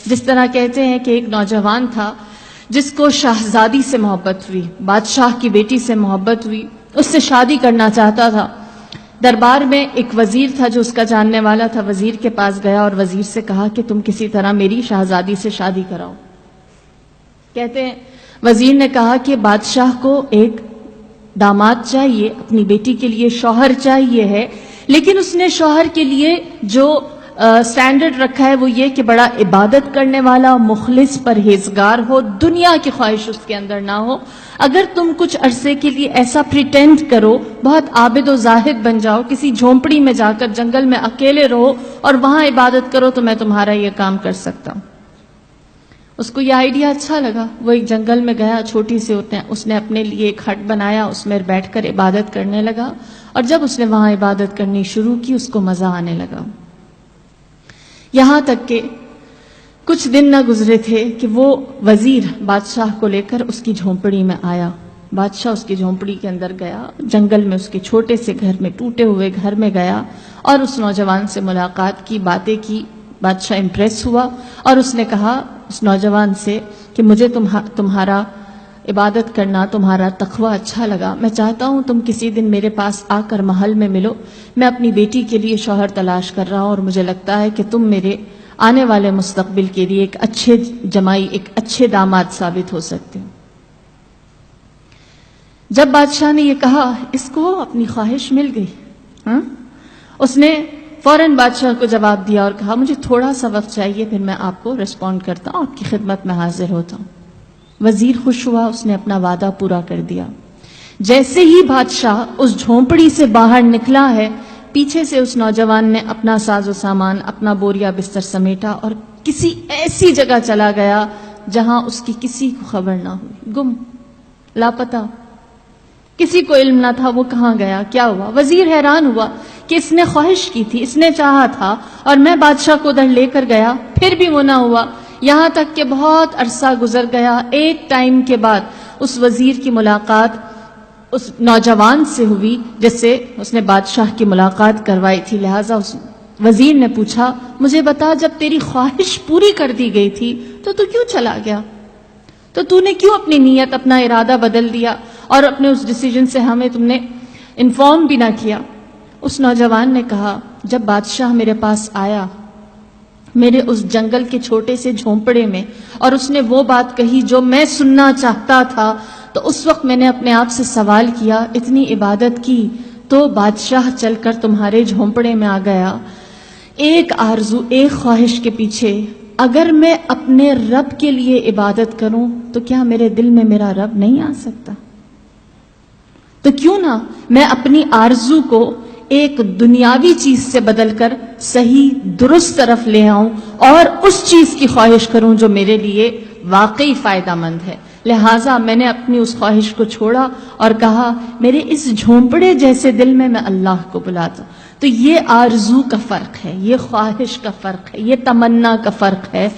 جس طرح کہتے ہیں کہ ایک نوجوان تھا جس کو شہزادی سے محبت ہوئی، بادشاہ کی بیٹی سے محبت ہوئی، اس سے شادی کرنا چاہتا تھا۔ دربار میں ایک وزیر تھا جو اس کا جاننے والا تھا، وزیر کے پاس گیا اور وزیر سے کہا کہ تم کسی طرح میری شہزادی سے شادی کراؤ۔ کہتے ہیں وزیر نے کہا کہ بادشاہ کو ایک داماد چاہیے، اپنی بیٹی کے لیے شوہر چاہیے ہے، لیکن اس نے شوہر کے لیے جو سٹینڈرڈ رکھا ہے وہ یہ کہ بڑا عبادت کرنے والا، مخلص، پرہیزگار ہو، دنیا کی خواہش اس کے اندر نہ ہو۔ اگر تم کچھ عرصے کے لیے ایسا پریٹینڈ کرو، بہت عابد و زاہد بن جاؤ، کسی جھونپڑی میں جا کر جنگل میں اکیلے رہو اور وہاں عبادت کرو تو میں تمہارا یہ کام کر سکتا ہوں۔ اس کو یہ آئیڈیا اچھا لگا، وہ ایک جنگل میں گیا، چھوٹی سی ہوتے ہیں، اس نے اپنے لیے ایک ہٹ بنایا، اس میں بیٹھ کر عبادت کرنے لگا، اور جب اس نے وہاں عبادت کرنی شروع کی اس کو مزہ آنے لگا۔ یہاں تک کہ کچھ دن نہ گزرے تھے کہ وہ وزیر بادشاہ کو لے کر اس کی جھونپڑی میں آیا۔ بادشاہ اس کی جھونپڑی کے اندر گیا، جنگل میں اس کے چھوٹے سے گھر میں، ٹوٹے ہوئے گھر میں گیا اور اس نوجوان سے ملاقات کی، باتیں کی۔ بادشاہ امپریس ہوا اور اس نے کہا اس نوجوان سے کہ مجھے تمہارا عبادت کرنا، تمہارا تقوی اچھا لگا، میں چاہتا ہوں تم کسی دن میرے پاس آ کر محل میں ملو، میں اپنی بیٹی کے لیے شوہر تلاش کر رہا ہوں اور مجھے لگتا ہے کہ تم میرے آنے والے مستقبل کے لیے ایک اچھے جمائی، ایک اچھے داماد ثابت ہو سکتے ہو۔ جب بادشاہ نے یہ کہا اس کو اپنی خواہش مل گئی۔ اس نے فوراً بادشاہ کو جواب دیا اور کہا مجھے تھوڑا سا وقت چاہیے، پھر میں آپ کو ریسپونڈ کرتا ہوں، آپ کی خدمت میں حاضر ہوتا ہوں۔ وزیر خوش ہوا، اس نے اپنا وعدہ پورا کر دیا۔ جیسے ہی بادشاہ اس جھونپڑی سے باہر نکلا ہے، پیچھے سے اس نوجوان نے اپنا ساز و سامان، اپنا بوریا بستر سمیٹا اور کسی ایسی جگہ چلا گیا جہاں اس کی کسی کو خبر نہ ہوئی، گم، لاپتہ، کسی کو علم نہ تھا وہ کہاں گیا، کیا ہوا۔ وزیر حیران ہوا کہ اس نے خواہش کی تھی، اس نے چاہا تھا اور میں بادشاہ کو ادھر لے کر گیا، پھر بھی وہ نہ ہوا۔ یہاں تک کہ بہت عرصہ گزر گیا، ایک ٹائم کے بعد اس وزیر کی ملاقات اس نوجوان سے ہوئی جس سے اس نے بادشاہ کی ملاقات کروائی تھی۔ لہٰذا اس وزیر نے پوچھا مجھے بتا جب تیری خواہش پوری کر دی گئی تھی تو کیوں چلا گیا، تو نے کیوں اپنی نیت، اپنا ارادہ بدل دیا اور اپنے اس ڈیسیجن سے ہمیں تم نے انفارم بھی نہ کیا۔ اس نوجوان نے کہا جب بادشاہ میرے پاس آیا میرے اس جنگل کے چھوٹے سے جھونپڑے میں اور اس نے وہ بات کہی جو میں سننا چاہتا تھا، تو اس وقت میں نے اپنے آپ سے سوال کیا، اتنی عبادت کی تو بادشاہ چل کر تمہارے جھونپڑے میں آ گیا، ایک آرزو، ایک خواہش کے پیچھے اگر میں اپنے رب کے لیے عبادت کروں تو کیا میرے دل میں میرا رب نہیں آ سکتا؟ تو کیوں نہ میں اپنی آرزو کو ایک دنیاوی چیز سے بدل کر صحیح درست طرف لے آؤں اور اس چیز کی خواہش کروں جو میرے لیے واقعی فائدہ مند ہے۔ لہٰذا میں نے اپنی اس خواہش کو چھوڑا اور کہا میرے اس جھونپڑے جیسے دل میں اللہ کو بلاتا ہوں۔ تو یہ آرزو کا فرق ہے، یہ خواہش کا فرق ہے، یہ تمنا کا فرق ہے۔